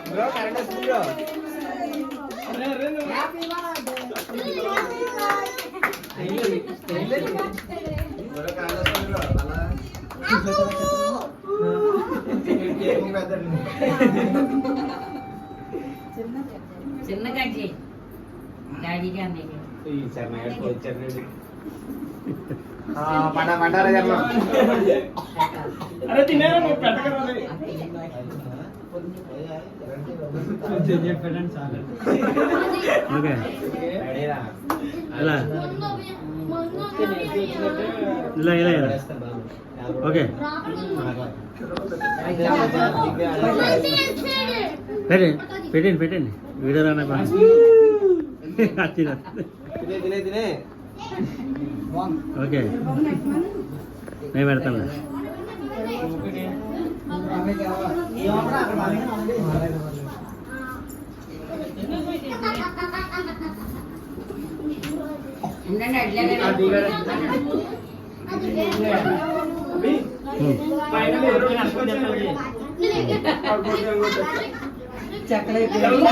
Bro correct వస్తుంది bro. చిన్న cut చేయి డాడీకి అన్నయ్యకి. పంటారా జన్మ. అరే తినేరా నువ్వు పెట్టకరా రే. ఓకే ఇలా ఇలా ఇలా ఇలా ఓకే పెట్టండి పెట్టండి వీడియో రానా తినే తినే తినే. ఓకే నేను పెడతాను. ఉండండి అట్లనే పైన ఎవరు నష్టం చెప్పండి. చక్కడైపోయింది.